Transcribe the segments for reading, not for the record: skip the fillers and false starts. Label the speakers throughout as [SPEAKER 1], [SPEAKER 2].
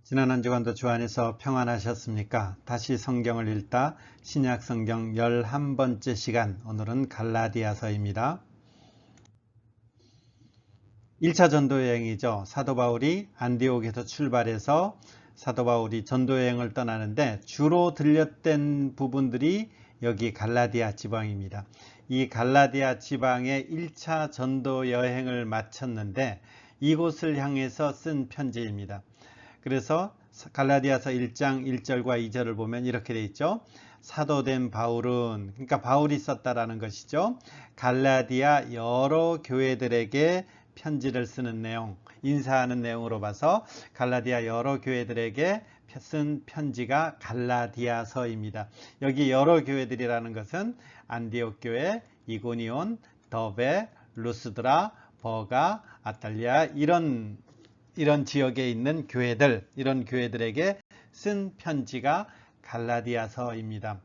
[SPEAKER 1] 지난 한 주간도 주 안에서 평안하셨습니까? 다시 성경을 읽다 신약 성경 11번째 시간, 오늘은 갈라디아서입니다. 1차 전도여행이죠. 사도 바울이 안디옥에서 출발해서 사도 바울이 전도여행을 떠나는데 주로 들렸던 부분들이 여기 갈라디아 지방입니다. 이 갈라디아 지방의 1차 전도여행을 마쳤는데 이곳을 향해서 쓴 편지입니다. 그래서 갈라디아서 1장 1절과 2절을 보면 이렇게 되어 있죠. 사도된 바울은, 그러니까 바울이 썼다라는 것이죠. 갈라디아 여러 교회들에게 편지를 쓰는 내용, 인사하는 내용으로 봐서 갈라디아 여러 교회들에게 쓴 편지가 갈라디아서입니다. 여기 여러 교회들이라는 것은 안디옥 교회, 이고니온, 더베, 루스드라, 버가, 아탈리아 이런 지역에 있는 교회들, 이런 교회들에게 쓴 편지가 갈라디아서입니다.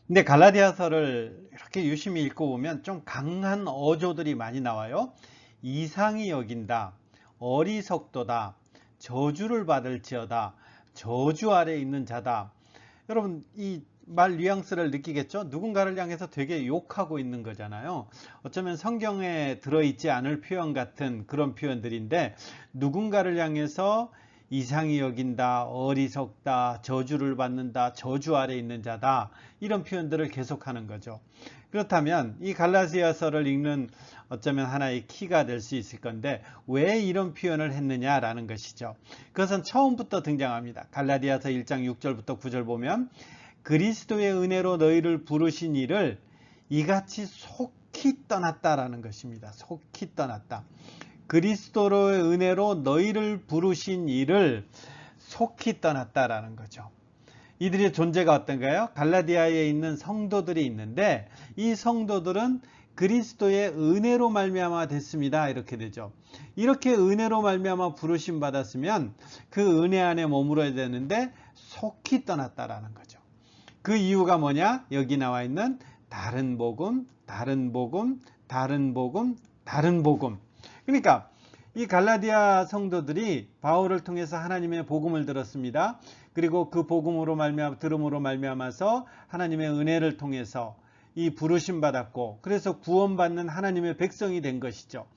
[SPEAKER 1] 근데 갈라디아서를 이렇게 유심히 읽고 보면 좀 강한 어조들이 많이 나와요. 이상히 여긴다, 어리석도다, 저주를 받을지어다, 저주 아래 있는 자다. 여러분, 이 말 뉘앙스를 느끼겠죠? 누군가를 향해서 되게 욕하고 있는 거잖아요. 어쩌면 성경에 들어있지 않을 표현 같은 그런 표현들인데, 누군가를 향해서 이상히 여긴다, 어리석다, 저주를 받는다, 저주 아래 있는 자다, 이런 표현들을 계속하는 거죠. 그렇다면 이 갈라디아서를 읽는 어쩌면 하나의 키가 될 수 있을 건데, 왜 이런 표현을 했느냐라는 것이죠. 그것은 처음부터 등장합니다. 갈라디아서 1장 6절부터 9절 보면 그리스도의 은혜로 너희를 부르신 이를 이같이 속히 떠났다라는 것입니다. 속히 떠났다. 그리스도의 은혜로 너희를 부르신 이를 속히 떠났다라는 거죠. 이들의 존재가 어떤가요? 갈라디아에 있는 성도들이 있는데 이 성도들은 그리스도의 은혜로 말미암아 됐습니다. 이렇게 되죠. 이렇게 은혜로 말미암아 부르심 받았으면 그 은혜 안에 머물어야 되는데 속히 떠났다라는 거죠. 그 이유가 뭐냐? 여기 나와 있는 다른 복음, 다른 복음, 다른 복음, 다른 복음. 그러니까 이 갈라디아 성도들이 바울을 통해서 하나님의 복음을 들었습니다. 그리고 그 복음으로 들음으로 말미암아서 하나님의 은혜를 통해서 이 부르심 받았고, 그래서 구원받는 하나님의 백성이 된 것이죠.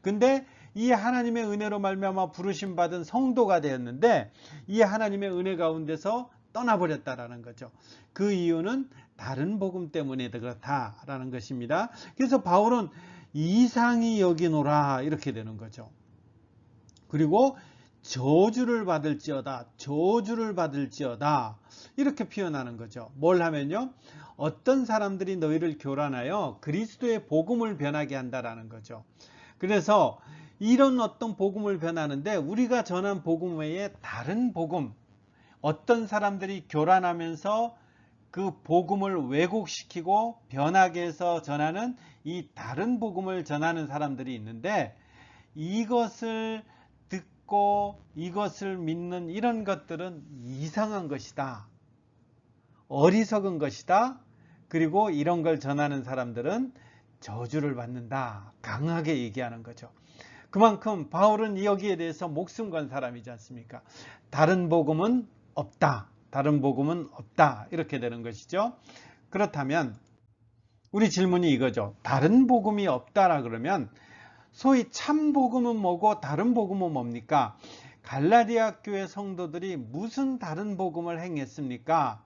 [SPEAKER 1] 근데 이 하나님의 은혜로 말미암아 부르심 받은 성도가 되었는데 이 하나님의 은혜 가운데서 떠나버렸다라는 거죠. 그 이유는 다른 복음 때문에 그렇다라는 것입니다. 그래서 바울은 이상히 여기노라 이렇게 되는 거죠. 그리고 저주를 받을지어다, 저주를 받을지어다 이렇게 표현하는 거죠. 뭘 하면요, 어떤 사람들이 너희를 교란하여 그리스도의 복음을 변하게 한다라는 거죠. 그래서 이런 어떤 복음을 변하는데 우리가 전한 복음 외에 다른 복음, 어떤 사람들이 교란하면서 그 복음을 왜곡시키고 변하게 해서 전하는 이 다른 복음을 전하는 사람들이 있는데, 이것을 듣고 이것을 믿는 이런 것들은 이상한 것이다, 어리석은 것이다, 그리고 이런 걸 전하는 사람들은 저주를 받는다, 강하게 얘기하는 거죠. 그만큼 바울은 여기에 대해서 목숨 건 사람이지 않습니까? 다른 복음은 없다, 다른 복음은 없다, 이렇게 되는 것이죠. 그렇다면 우리 질문이 이거죠. 다른 복음이 없다라 그러면 소위 참 복음은 뭐고 다른 복음은 뭡니까? 갈라디아 교회 성도들이 무슨 다른 복음을 행했습니까?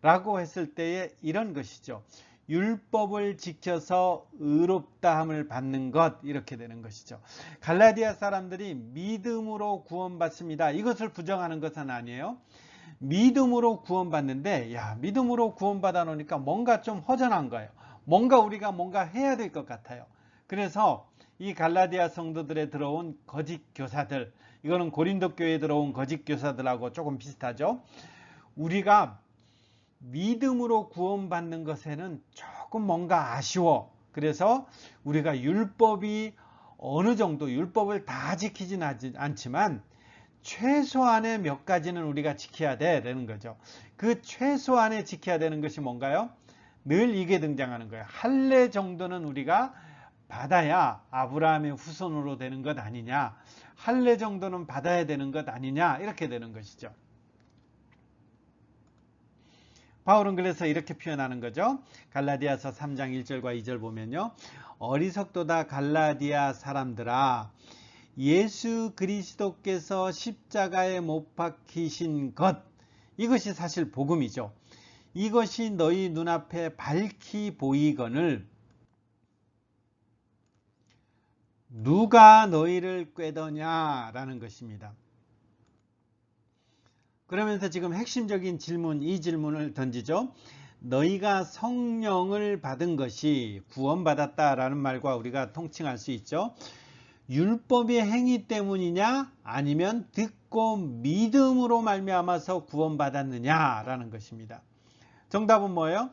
[SPEAKER 1] 라고 했을 때에 이런 것이죠. 율법을 지켜서 의롭다함을 받는 것, 이렇게 되는 것이죠. 갈라디아 사람들이 믿음으로 구원받습니다, 이것을 부정하는 것은 아니에요. 믿음으로 구원받는데, 믿음으로 구원받아 놓으니까 뭔가 좀 허전한 거예요. 우리가 뭔가 해야 될 것 같아요. 그래서 이 갈라디아 성도들에 들어온 거짓 교사들, 이거는 고린도 교회에 들어온 거짓 교사들하고 조금 비슷하죠. 우리가 믿음으로 구원받는 것에는 조금 뭔가 아쉬워. 그래서 우리가 율법이 어느 정도, 율법을 다 지키진 않지만 최소한의 몇 가지는 우리가 지켜야 되는 거죠. 그 최소한에 지켜야 되는 것이 뭔가요? 늘 이게 등장하는 거예요. 할례 정도는 우리가 받아야 아브라함의 후손으로 되는 것 아니냐. 할례 정도는 받아야 되는 것 아니냐 이렇게 되는 것이죠. 바울은 그래서 이렇게 표현하는 거죠. 갈라디아서 3장 1절과 2절 보면요. 어리석도다 갈라디아 사람들아, 예수 그리스도께서 십자가에 못 박히신 것, 이것이 사실 복음이죠. 이것이 너희 눈앞에 밝히 보이거늘 누가 너희를 꾀더냐라는 것입니다. 그러면서 지금 핵심적인 질문, 이 질문을 던지죠. 너희가 성령을 받은 것이 구원받았다라는 말과 우리가 통칭할 수 있죠. 율법의 행위 때문이냐 아니면 듣고 믿음으로 말미암아서 구원받았느냐라는 것입니다. 정답은 뭐예요?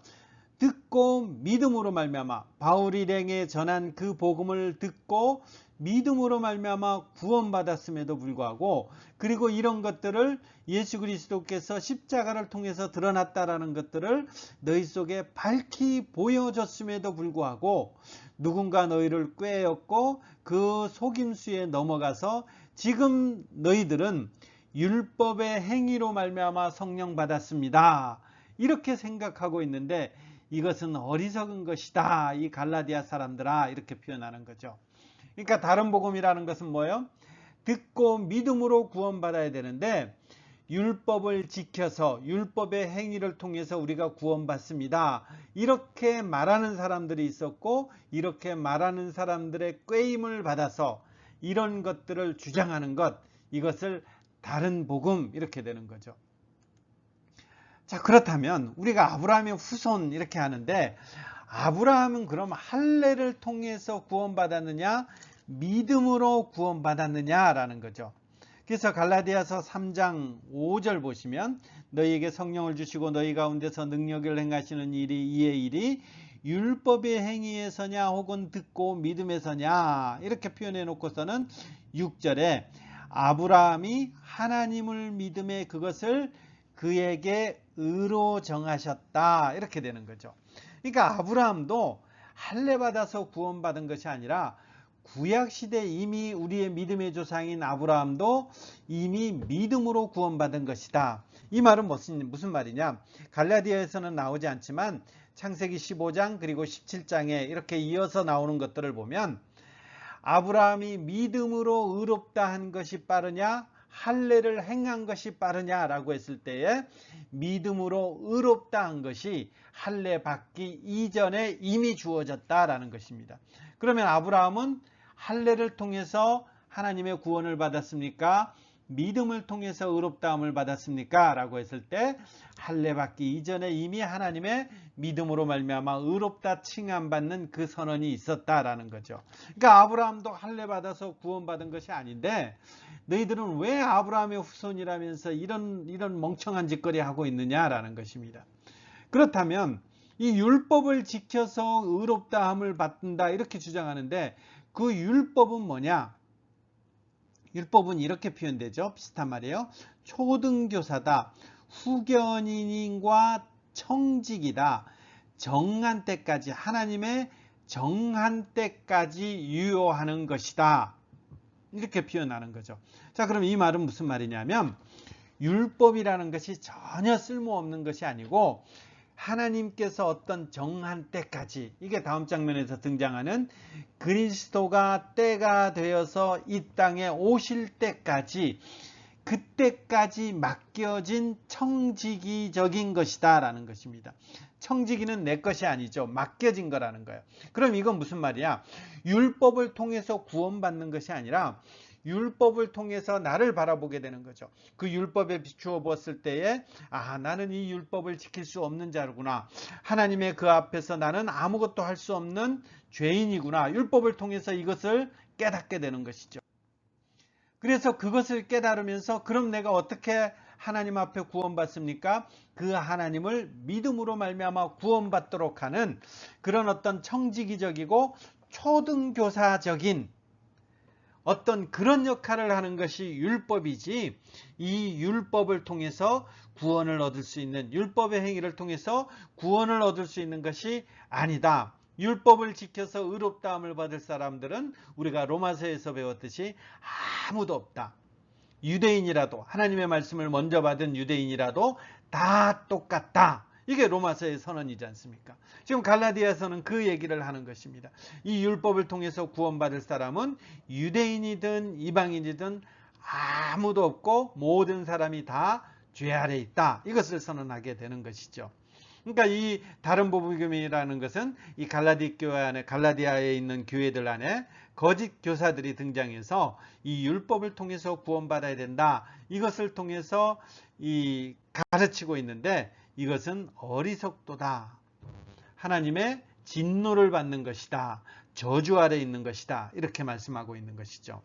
[SPEAKER 1] 듣고 믿음으로 말미암아, 바울 일행에 전한 그 복음을 듣고 믿음으로 말미암아 구원받았음에도 불구하고, 그리고 이런 것들을 예수 그리스도께서 십자가를 통해서 드러났다라는 것들을 너희 속에 밝히 보여줬음에도 불구하고 누군가 너희를 꾀었고 그 속임수에 넘어가서 지금 너희들은 율법의 행위로 말미암아 성령 받았습니다, 이렇게 생각하고 있는데 이것은 어리석은 것이다, 이 갈라디아 사람들아, 이렇게 표현하는 거죠. 그러니까 다른 복음이라는 것은 뭐예요? 듣고 믿음으로 구원받아야 되는데 율법을 지켜서 율법의 행위를 통해서 우리가 구원받습니다, 이렇게 말하는 사람들이 있었고, 이렇게 말하는 사람들의 꾀임을 받아서 이런 것들을 주장하는 것, 이것을 다른 복음, 이렇게 되는 거죠. 자, 그렇다면 우리가 아브라함의 후손 이렇게 하는데, 아브라함은 그럼 할례를 통해서 구원받았느냐 믿음으로 구원받았느냐라는 거죠. 그래서 갈라디아서 3장 5절 보시면 너희에게 성령을 주시고 너희 가운데서 능력을 행하시는 일이 이의 일이 율법의 행위에서냐 혹은 듣고 믿음에서냐, 이렇게 표현해 놓고서는 6절에 아브라함이 하나님을 믿음에 그것을 그에게 의로 정하셨다, 이렇게 되는 거죠. 그러니까 아브라함도 할례 받아서 구원받은 것이 아니라 구약시대 이미 우리의 믿음의 조상인 아브라함도 이미 믿음으로 구원받은 것이다. 이 말은 무슨 말이냐? 갈라디아에서는 나오지 않지만 창세기 15장 그리고 17장에 이렇게 이어서 나오는 것들을 보면 아브라함이 믿음으로 의롭다 한 것이 빠르냐 할례를 행한 것이 빠르냐라고 했을 때에 믿음으로 의롭다 한 것이 할례 받기 이전에 이미 주어졌다라는 것입니다. 그러면 아브라함은 할례를 통해서 하나님의 구원을 받았습니까? 믿음을 통해서 의롭다함을 받았습니까? 라고 했을 때 할례 받기 이전에 이미 하나님의 믿음으로 말미암아 의롭다 칭함받는 그 선언이 있었다라는 거죠. 그러니까 아브라함도 할례 받아서 구원받은 것이 아닌데 너희들은 왜 아브라함의 후손이라면서 이런 멍청한 짓거리 하고 있느냐라는 것입니다. 그렇다면 이 율법을 지켜서 의롭다함을 받는다, 이렇게 주장하는데 그 율법은 뭐냐? 율법은 이렇게 표현되죠. 비슷한 말이에요. 초등교사다, 후견인과 청직이다, 정한 때까지, 하나님의 정한 때까지 유효하는 것이다, 이렇게 표현하는 거죠. 자, 그럼 이 말은 무슨 말이냐면 율법이라는 것이 전혀 쓸모없는 것이 아니고 하나님께서 어떤 정한 때까지, 이게 다음 장면에서 등장하는 그리스도가 때가 되어서 이 땅에 오실 때까지, 그때까지 맡겨진 청지기적인 것이다 라는 것입니다. 청지기는 내 것이 아니죠. 맡겨진 거라는 거예요. 그럼 이건 무슨 말이야? 율법을 통해서 구원받는 것이 아니라 율법을 통해서 나를 바라보게 되는 거죠. 그 율법에 비추어 보았을 때에 나는 이 율법을 지킬 수 없는 자구나, 하나님의 그 앞에서 나는 아무것도 할 수 없는 죄인이구나, 율법을 통해서 이것을 깨닫게 되는 것이죠. 그래서 그것을 깨달으면서 그럼 내가 어떻게 하나님 앞에 구원받습니까? 그 하나님을 믿음으로 말미암아 구원받도록 하는 그런 어떤 청지기적이고 초등교사적인 어떤 그런 역할을 하는 것이 율법이지, 이 율법을 통해서 구원을 얻을 수 있는, 율법의 행위를 통해서 구원을 얻을 수 있는 것이 아니다. 율법을 지켜서 의롭다함을 받을 사람들은 우리가 로마서에서 배웠듯이 아무도 없다. 유대인이라도, 하나님의 말씀을 먼저 받은 유대인이라도 다 똑같다. 이게 로마서의 선언이지 않습니까? 지금 갈라디아서는 그 얘기를 하는 것입니다. 이 율법을 통해서 구원받을 사람은 유대인이든 이방인이든 아무도 없고 모든 사람이 다 죄 아래 있다. 이것을 선언하게 되는 것이죠. 그러니까 이 다른 복음이라는 것은 이 갈라디아에 있는 교회들 안에 거짓 교사들이 등장해서 이 율법을 통해서 구원받아야 된다. 이것을 통해서 가르치고 있는데 이것은 어리석도다. 하나님의 진노를 받는 것이다. 저주 아래 있는 것이다. 이렇게 말씀하고 있는 것이죠.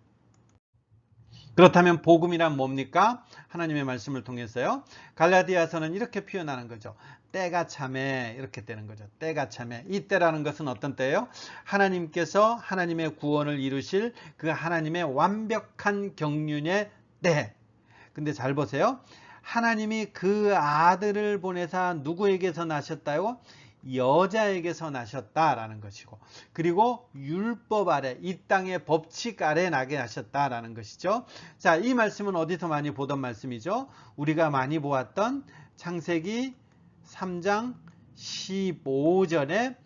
[SPEAKER 1] 그렇다면 복음이란 뭡니까? 하나님의 말씀을 통해서요. 갈라디아서는 이렇게 표현하는 거죠. 때가 참에 이렇게 되는 거죠. 때가 참에. 이 때라는 것은 어떤 때예요? 하나님께서 하나님의 구원을 이루실 그 하나님의 완벽한 경륜의 때. 근데 잘 보세요. 하나님이 그 아들을 보내사 누구에게서 나셨다요? 여자에게서 나셨다라는 것이고, 그리고 율법 아래, 이 땅의 법칙 아래 나게 하셨다라는 것이죠. 자, 이 말씀은 어디서 많이 보던 말씀이죠? 우리가 많이 보았던 창세기 3장 15절에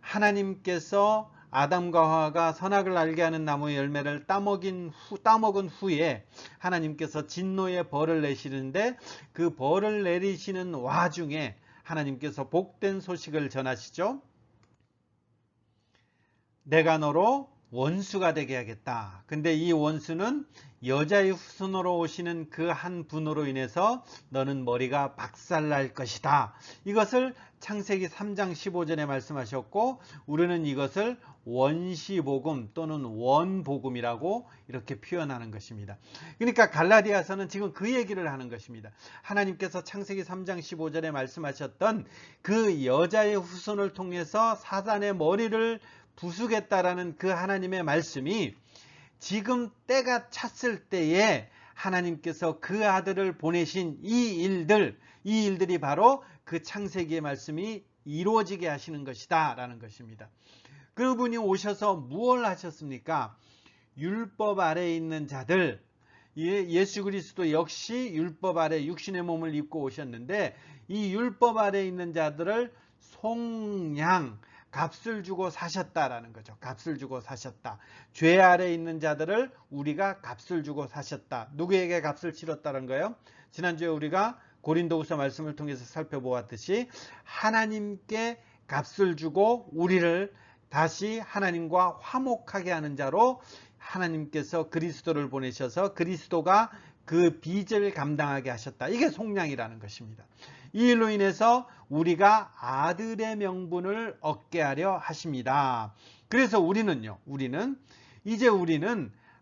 [SPEAKER 1] 하나님께서 아담과 하와가 선악을 알게 하는 나무의 열매를 따먹은 후에 하나님께서 진노의 벌을 내시는데 그 벌을 내리시는 와중에 하나님께서 복된 소식을 전하시죠. 내가 너로 원수가 되게 하겠다. 근데 이 원수는 여자의 후손으로 오시는 그 한 분으로 인해서 너는 머리가 박살날 것이다. 이것을 창세기 3장 15절에 말씀하셨고, 우리는 이것을 원시복음 또는 원복음이라고 이렇게 표현하는 것입니다. 그러니까 갈라디아서는 지금 그 얘기를 하는 것입니다. 하나님께서 창세기 3장 15절에 말씀하셨던 그 여자의 후손을 통해서 사단의 머리를 부수겠다라는 그 하나님의 말씀이 지금 때가 찼을 때에 하나님께서 그 아들을 보내신 이 일들이 바로 그 창세기의 말씀이 이루어지게 하시는 것이다 라는 것입니다. 그분이 오셔서 무엇을 하셨습니까? 율법 아래에 있는 자들, 예수 그리스도 역시 율법 아래 육신의 몸을 입고 오셨는데 이 율법 아래에 있는 자들을 속량, 값을 주고 사셨다라는 거죠. 값을 주고 사셨다. 죄 아래 있는 자들을 우리가 값을 주고 사셨다. 누구에게 값을 치렀다는 거예요? 지난주에 우리가 고린도후서 말씀을 통해서 살펴보았듯이 하나님께 값을 주고 우리를 다시 하나님과 화목하게 하는 자로 하나님께서 그리스도를 보내셔서 그리스도가 그 빚을 감당하게 하셨다. 이게 속량이라는 것입니다. 이 일로 인해서 우리가 아들의 명분을 얻게 하려 하십니다. 그래서 우리는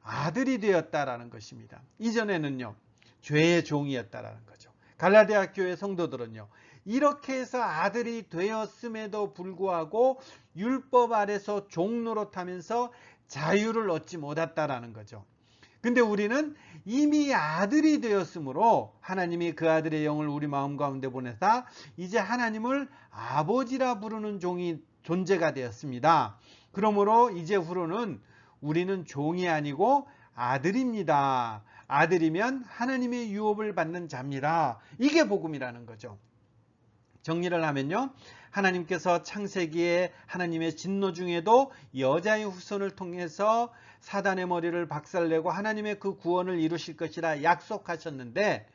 [SPEAKER 1] 아들이 되었다라는 것입니다. 이전에는요, 죄의 종이었다라는 거죠. 갈라디아 교회 성도들은요, 이렇게 해서 아들이 되었음에도 불구하고 율법 아래서 종 노릇하면서 자유를 얻지 못했다라는 거죠. 근데 우리는 이미 아들이 되었으므로 하나님이 그 아들의 영을 우리 마음 가운데 보내사 이제 하나님을 아버지라 부르는 존재가 되었습니다. 그러므로 이제 후로는 우리는 종이 아니고 아들입니다. 아들이면 하나님의 유업을 받는 자입니다. 이게 복음이라는 거죠. 정리를 하면요, 하나님께서 창세기에 하나님의 진노 중에도 여자의 후손을 통해서 사단의 머리를 박살내고 하나님의 그 구원을 이루실 것이라 약속하셨는데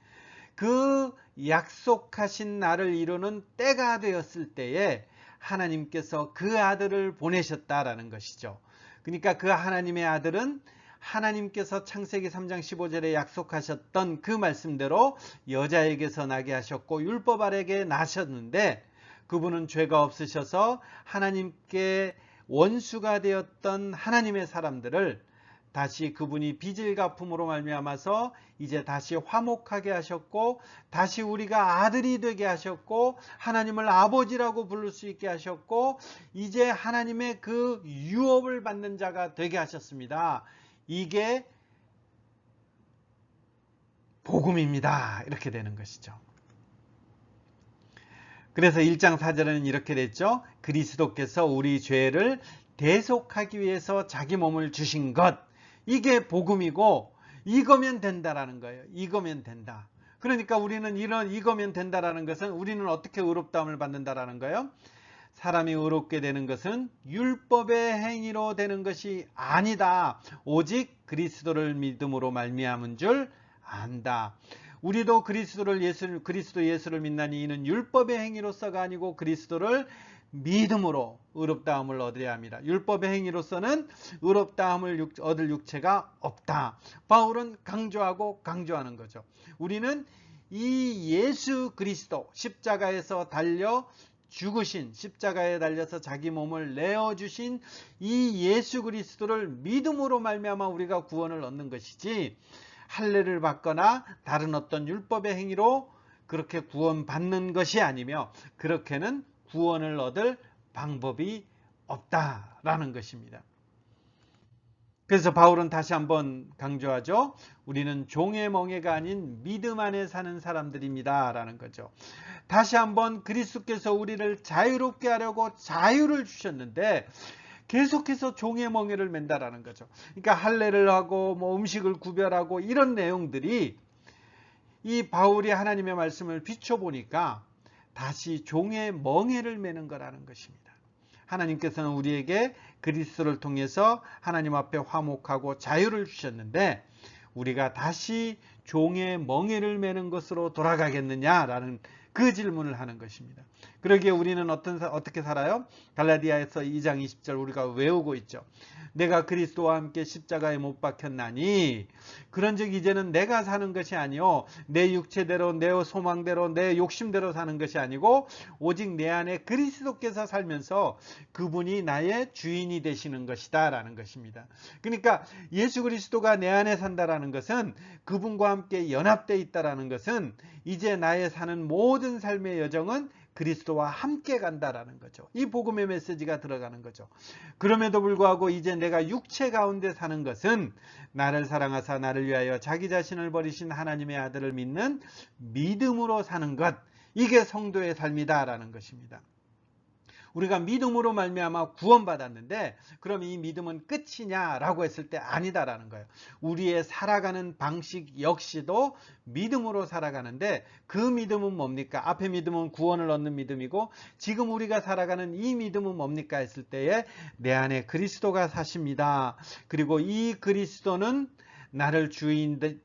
[SPEAKER 1] 그 약속하신 날을 이루는 때가 되었을 때에 하나님께서 그 아들을 보내셨다라는 것이죠. 그러니까 그 하나님의 아들은 하나님께서 창세기 3장 15절에 약속하셨던 그 말씀대로 여자에게서 나게 하셨고 율법 아래에 나셨는데 그분은 죄가 없으셔서 하나님께 원수가 되었던 하나님의 사람들을 다시 그분이 빚을 갚음으로 말미암아서 이제 다시 화목하게 하셨고 다시 우리가 아들이 되게 하셨고 하나님을 아버지라고 부를 수 있게 하셨고 이제 하나님의 그 유업을 받는 자가 되게 하셨습니다. 이게 복음입니다. 이렇게 되는 것이죠. 그래서 1장 4절에는 이렇게 됐죠. 그리스도께서 우리 죄를 대속하기 위해서 자기 몸을 주신 것. 이게 복음이고 이거면 된다라는 거예요. 이거면 된다. 그러니까 우리는 이거면 된다라는 것은 우리는 어떻게 의롭다함을 받는다라는 거예요. 사람이 의롭게 되는 것은 율법의 행위로 되는 것이 아니다. 오직 그리스도를 믿음으로 말미암은 줄 안다. 우리도 그리스도 예수를 믿나니 이는 율법의 행위로서가 아니고 그리스도를 믿음으로 의롭다함을 얻어야 합니다. 율법의 행위로서는 의롭다함을 얻을 육체가 없다. 바울은 강조하는 거죠. 우리는 이 예수 그리스도 십자가에서 달려 죽으신, 십자가에 달려서 자기 몸을 내어주신 이 예수 그리스도를 믿음으로 말미암아 우리가 구원을 얻는 것이지, 할례를 받거나 다른 어떤 율법의 행위로 그렇게 구원받는 것이 아니며 그렇게는 구원을 얻을 방법이 없다라는 것입니다. 그래서 바울은 다시 한번 강조하죠. 우리는 종의 멍에가 아닌 믿음 안에 사는 사람들입니다 라는 거죠. 다시 한번 그리스도께서 우리를 자유롭게 하려고 자유를 주셨는데 계속해서 종의 멍에를 맨다라는 거죠. 그러니까 할례를 하고 음식을 구별하고 이런 내용들이 이 바울이 하나님의 말씀을 비춰보니까 다시 종의 멍에를 매는 거라는 것입니다. 하나님께서는 우리에게 그리스도를 통해서 하나님 앞에 화목하고 자유를 주셨는데 우리가 다시 종의 멍에를 매는 것으로 돌아가겠느냐라는 그 질문을 하는 것입니다. 그러기에 우리는 어떻게 살아요? 갈라디아에서 2장 20절 우리가 외우고 있죠. 내가 그리스도와 함께 십자가에 못 박혔나니 그런즉 이제는 내가 사는 것이 아니요 내 육체대로 내 소망대로 내 욕심대로 사는 것이 아니고 오직 내 안에 그리스도께서 살면서 그분이 나의 주인이 되시는 것이다 라는 것입니다. 그러니까 예수 그리스도가 내 안에 산다라는 것은, 그분과 함께 연합되어 있다라는 것은 이제 나의 사는 모든 삶의 여정은 그리스도와 함께 간다라는 거죠. 이 복음의 메시지가 들어가는 거죠. 그럼에도 불구하고 이제 내가 육체 가운데 사는 것은 나를 사랑하사 나를 위하여 자기 자신을 버리신 하나님의 아들을 믿는 믿음으로 사는 것, 이게 성도의 삶이다라는 것입니다. 우리가 믿음으로 말미암아 구원받았는데 그럼 이 믿음은 끝이냐라고 했을 때 아니다라는 거예요. 우리의 살아가는 방식 역시도 믿음으로 살아가는데 그 믿음은 뭡니까? 앞에 믿음은 구원을 얻는 믿음이고 지금 우리가 살아가는 이 믿음은 뭡니까 했을 때에 내 안에 그리스도가 사십니다. 그리고 이 그리스도는 나를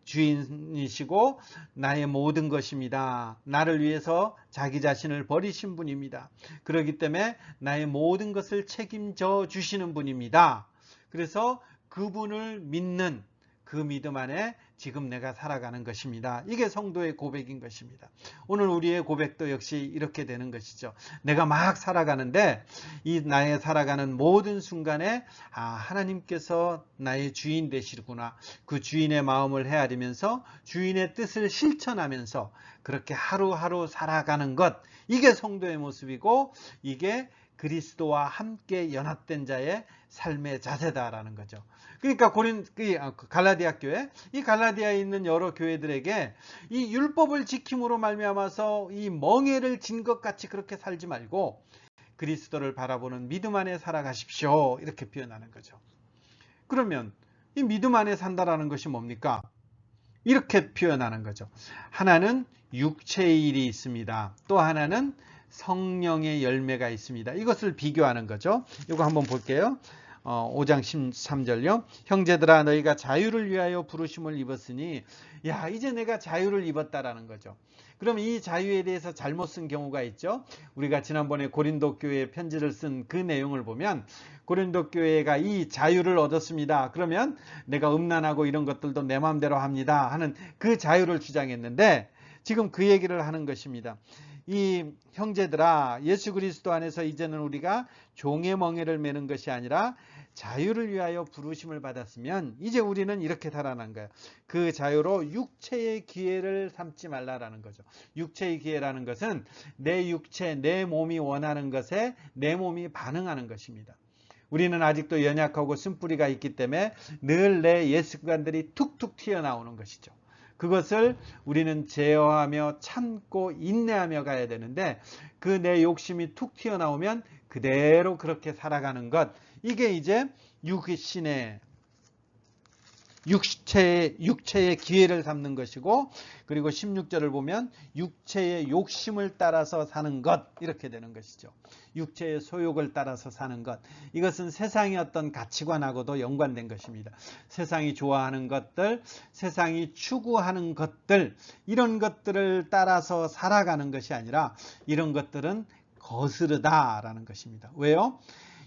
[SPEAKER 1] 주인이시고 나의 모든 것입니다. 나를 위해서 자기 자신을 버리신 분입니다. 그렇기 때문에 나의 모든 것을 책임져 주시는 분입니다. 그래서 그분을 믿는 그 믿음 안에 지금 내가 살아가는 것입니다. 이게 성도의 고백인 것입니다. 오늘 우리의 고백도 역시 이렇게 되는 것이죠. 내가 막 살아가는데 이 나의 살아가는 모든 순간에 하나님께서 나의 주인 되시구나. 그 주인의 마음을 헤아리면서 주인의 뜻을 실천하면서 그렇게 하루하루 살아가는 것, 이게 성도의 모습이고 이게 그리스도와 함께 연합된 자의 삶의 자세다라는 거죠. 그러니까 갈라디아 교회, 이 갈라디아에 있는 여러 교회들에게 이 율법을 지킴으로 말미암아서 이 멍에를 진 것 같이 그렇게 살지 말고 그리스도를 바라보는 믿음 안에 살아가십시오, 이렇게 표현하는 거죠. 그러면 이 믿음 안에 산다라는 것이 뭡니까? 이렇게 표현하는 거죠. 하나는 육체의 일이 있습니다. 또 하나는 성령의 열매가 있습니다. 이것을 비교하는 거죠. 이거 한번 볼게요. 5장 13절요. 형제들아 너희가 자유를 위하여 부르심을 입었으니, 이제 내가 자유를 입었다라는 거죠. 그럼 이 자유에 대해서 잘못 쓴 경우가 있죠. 우리가 지난번에 고린도 교회에 편지를 쓴 그 내용을 보면 고린도 교회가 이 자유를 얻었습니다. 그러면 내가 음란하고 이런 것들도 내 마음대로 합니다 하는 그 자유를 주장했는데 지금 그 얘기를 하는 것입니다. 이 형제들아 예수 그리스도 안에서 이제는 우리가 종의 멍에를 매는 것이 아니라 자유를 위하여 부르심을 받았으면 이제 우리는 이렇게 살아난 거예요. 그 자유로 육체의 기회를 삼지 말라라는 거죠. 육체의 기회라는 것은 내 육체, 내 몸이 원하는 것에 내 몸이 반응하는 것입니다. 우리는 아직도 연약하고 쓴뿌리가 있기 때문에 늘 내 옛 습관들이 툭툭 튀어나오는 것이죠. 그것을 우리는 제어하며 참고 인내하며 가야 되는데 그 내 욕심이 툭 튀어나오면 그대로 그렇게 살아가는 것. 이게 이제 육체의 기회를 삼는 것이고, 그리고 16절을 보면 육체의 욕심을 따라서 사는 것, 이렇게 되는 것이죠. 육체의 소욕을 따라서 사는 것. 이것은 세상의 어떤 가치관하고도 연관된 것입니다. 세상이 좋아하는 것들, 세상이 추구하는 것들, 이런 것들을 따라서 살아가는 것이 아니라 이런 것들은 거스르다라는 것입니다. 왜요?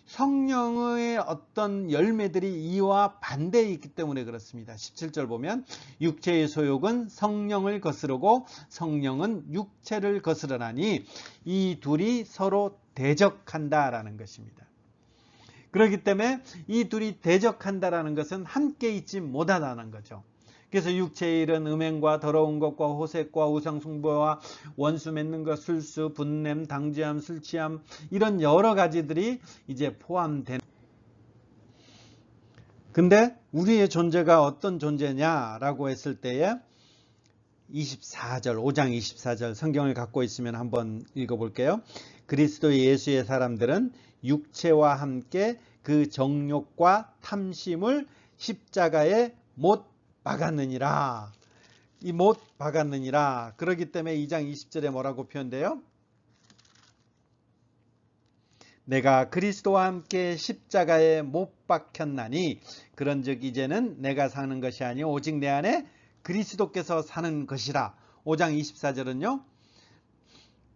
[SPEAKER 1] 성령의 어떤 열매들이 이와 반대에 있기 때문에 그렇습니다. 17절 보면 육체의 소욕은 성령을 거스르고 성령은 육체를 거스르나니 이 둘이 서로 대적한다라는 것입니다. 그렇기 때문에 이 둘이 대적한다라는 것은 함께 있지 못하다는 거죠. 그래서 육체의 일은 음행과 더러운 것과 호색과 우상숭배와 원수 맺는 것, 술수, 분냄, 당죄함, 술취함, 이런 여러 가지들이 이제 포함된. 근데 우리의 존재가 어떤 존재냐라고 했을 때에 24절, 5장 24절 성경을 갖고 있으면 한번 읽어볼게요. 그리스도 예수의 사람들은 육체와 함께 그 정욕과 탐심을 십자가에 못 박았느니라. 이 못 박았느니라. 그렇기 때문에 2장 20절에 뭐라고 표현돼요? 내가 그리스도와 함께 십자가에 못 박혔나니 그런즉 이제는 내가 사는 것이 아니요 오직 내 안에 그리스도께서 사는 것이라. 5장 24절은요.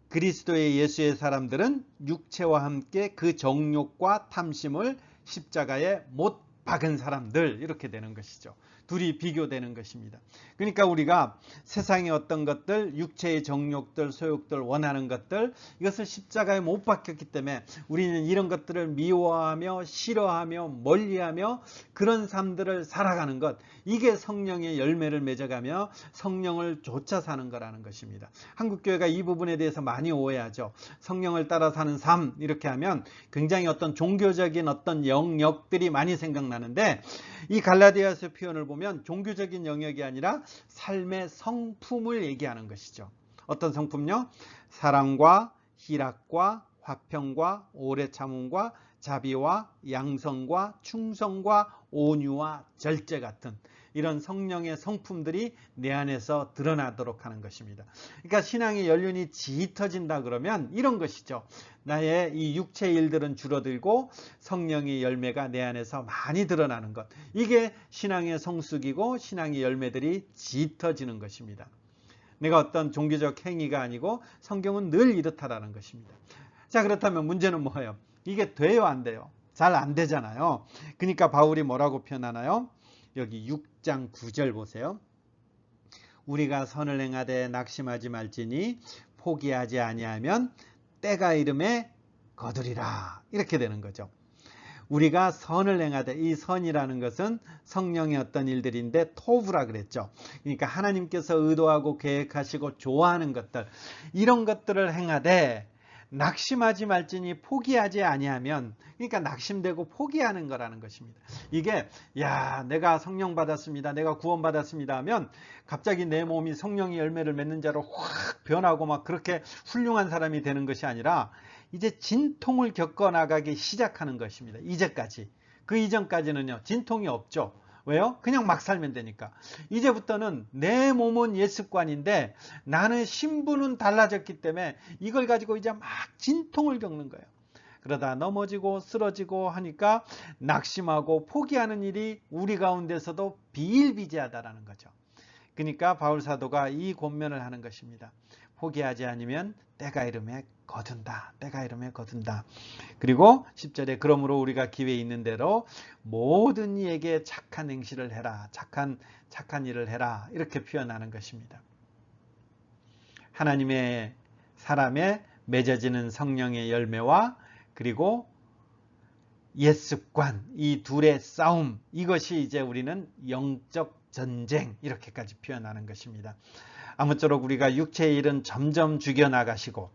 [SPEAKER 1] 그리스도의 예수의 사람들은 육체와 함께 그 정욕과 탐심을 십자가에 못 박은 사람들, 이렇게 되는 것이죠. 둘이 비교되는 것입니다. 그러니까 우리가 세상의 어떤 것들, 육체의 정욕들, 소욕들, 원하는 것들, 이것을 십자가에 못 박혔기 때문에 우리는 이런 것들을 미워하며 싫어하며 멀리하며 그런 삶들을 살아가는 것, 이게 성령의 열매를 맺어가며 성령을 쫓아 사는 거라는 것입니다. 한국교회가 이 부분에 대해서 많이 오해하죠. 성령을 따라 사는 삶, 이렇게 하면 굉장히 어떤 종교적인 어떤 영역들이 많이 생각나는데, 이 갈라디아서 표현을 보면 종교적인 영역이 아니라 삶의 성품을 얘기하는 것이죠. 어떤 성품요? 사랑과 희락과 화평과 오래 참음과 자비와 양성과 충성과 온유와 절제 같은 이런 성령의 성품들이 내 안에서 드러나도록 하는 것입니다. 그러니까 신앙의 연륜이 짙어진다 그러면 이런 것이죠. 나의 이 육체의 일들은 줄어들고 성령의 열매가 내 안에서 많이 드러나는 것. 이게 신앙의 성숙이고 신앙의 열매들이 짙어지는 것입니다. 내가 어떤 종교적 행위가 아니고 성경은 늘 이렇다라는 것입니다. 자, 그렇다면 문제는 뭐예요? 이게 돼요, 안 돼요? 잘 안 되잖아요. 그러니까 바울이 뭐라고 표현하나요? 여기 6장 9절 보세요. 우리가 선을 행하되 낙심하지 말지니 포기하지 아니하면 때가 이름에 거두리라. 이렇게 되는 거죠. 우리가 선을 행하되, 이 선이라는 것은 성령의 어떤 일들인데 토부라 그랬죠. 그러니까 하나님께서 의도하고 계획하시고 좋아하는 것들, 이런 것들을 행하되 낙심하지 말지니 포기하지 아니하면, 그러니까 낙심되고 포기하는 거라는 것입니다. 이게 내가 성령 받았습니다, 내가 구원 받았습니다 하면 갑자기 내 몸이 성령의 열매를 맺는 자로 확 변하고 막 그렇게 훌륭한 사람이 되는 것이 아니라 이제 진통을 겪어나가기 시작하는 것입니다. 이제까지. 그 이전까지는요, 진통이 없죠. 왜요? 그냥 막 살면 되니까. 이제부터는 내 몸은 옛 습관인데 나는 신분은 달라졌기 때문에 이걸 가지고 이제 막 진통을 겪는 거예요. 그러다 넘어지고 쓰러지고 하니까 낙심하고 포기하는 일이 우리 가운데서도 비일비재하다라는 거죠. 그러니까 바울 사도가 이 권면을 하는 것입니다. 포기하지 않으면 때가 이름에 거둔다. 때가 이름에 거둔다. 그리고 10절에 그러므로 우리가 기회 있는 대로 모든 이에게 착한 행실을 해라. 착한 일을 해라. 이렇게 표현하는 것입니다. 하나님의 사람에 맺어지는 성령의 열매와 그리고 옛습관, 이 둘의 싸움, 이것이 이제 우리는 영적 전쟁, 이렇게까지 표현하는 것입니다. 아무쪼록 우리가 육체의 일은 점점 죽여나가시고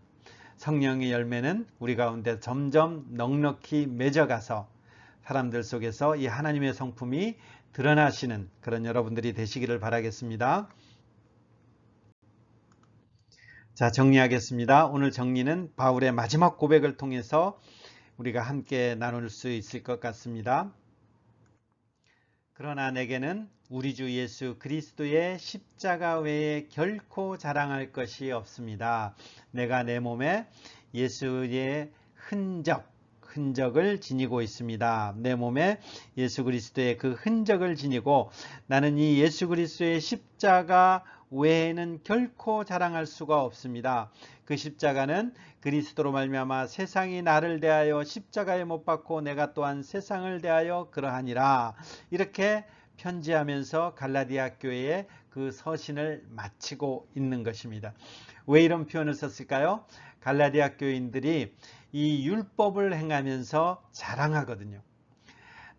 [SPEAKER 1] 성령의 열매는 우리 가운데 점점 넉넉히 맺어가서 사람들 속에서 이 하나님의 성품이 드러나시는 그런 여러분들이 되시기를 바라겠습니다. 자, 정리하겠습니다. 오늘 정리는 바울의 마지막 고백을 통해서 우리가 함께 나눌 수 있을 것 같습니다. 그러나 내게는 우리 주 예수 그리스도의 십자가 외에 결코 자랑할 것이 없습니다. 내가 내 몸에 예수의 흔적을 지니고 있습니다. 내 몸에 예수 그리스도의 그 흔적을 지니고 나는 이 예수 그리스도의 십자가 외에는 결코 자랑할 수가 없습니다. 그 십자가는 그리스도로 말미암아 세상이 나를 대하여 십자가에 못 박고 내가 또한 세상을 대하여 그러하니라. 이렇게 편지하면서 갈라디아 교회에 그 서신을 마치고 있는 것입니다. 왜 이런 표현을 썼을까요? 갈라디아 교인들이 이 율법을 행하면서 자랑하거든요.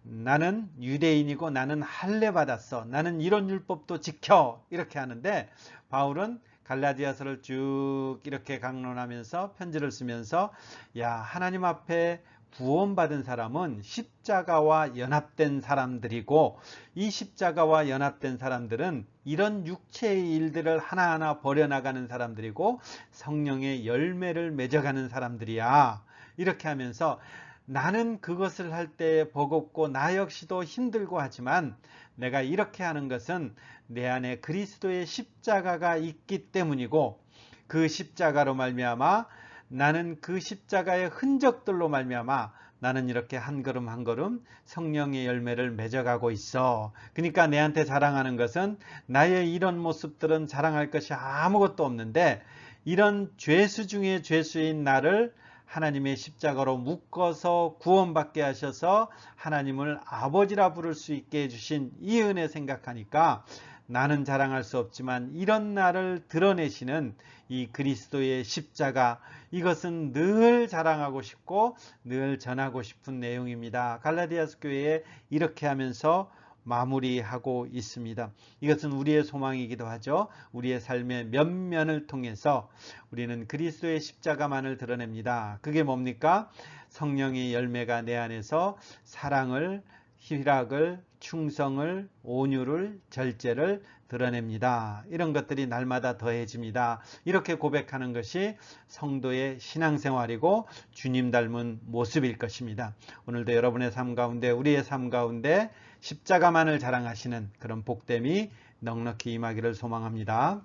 [SPEAKER 1] 나는 유대인이고 나는 할례 받았어. 나는 이런 율법도 지켜. 이렇게 하는데 바울은 갈라디아서를 쭉 이렇게 강론하면서 편지를 쓰면서 야, 하나님 앞에 구원받은 사람은 십자가와 연합된 사람들이고 이 십자가와 연합된 사람들은 이런 육체의 일들을 하나하나 버려나가는 사람들이고 성령의 열매를 맺어가는 사람들이야. 이렇게 하면서 나는 그것을 할 때 버겁고 나 역시도 힘들고 하지만 내가 이렇게 하는 것은 내 안에 그리스도의 십자가가 있기 때문이고 그 십자가로 말미암아 나는 그 십자가의 흔적들로 말미암아 나는 이렇게 한 걸음 한 걸음 성령의 열매를 맺어가고 있어. 그러니까 내한테 자랑하는 것은 나의 이런 모습들은 자랑할 것이 아무것도 없는데 이런 죄수 중에 죄수인 나를 하나님의 십자가로 묶어서 구원받게 하셔서 하나님을 아버지라 부를 수 있게 해주신 이 은혜 생각하니까 나는 자랑할 수 없지만 이런 나를 드러내시는 이 그리스도의 십자가, 이것은 늘 자랑하고 싶고 늘 전하고 싶은 내용입니다. 갈라디아서 교회에 이렇게 하면서 마무리하고 있습니다. 이것은 우리의 소망이기도 하죠. 우리의 삶의 면면을 통해서 우리는 그리스도의 십자가만을 드러냅니다. 그게 뭡니까? 성령의 열매가 내 안에서 사랑을, 희락을, 충성을, 온유를, 절제를 드러냅니다. 이런 것들이 날마다 더해집니다. 이렇게 고백하는 것이 성도의 신앙생활이고 주님 닮은 모습일 것입니다. 오늘도 여러분의 삶 가운데, 우리의 삶 가운데 십자가만을 자랑하시는 그런 복됨이 넉넉히 임하기를 소망합니다.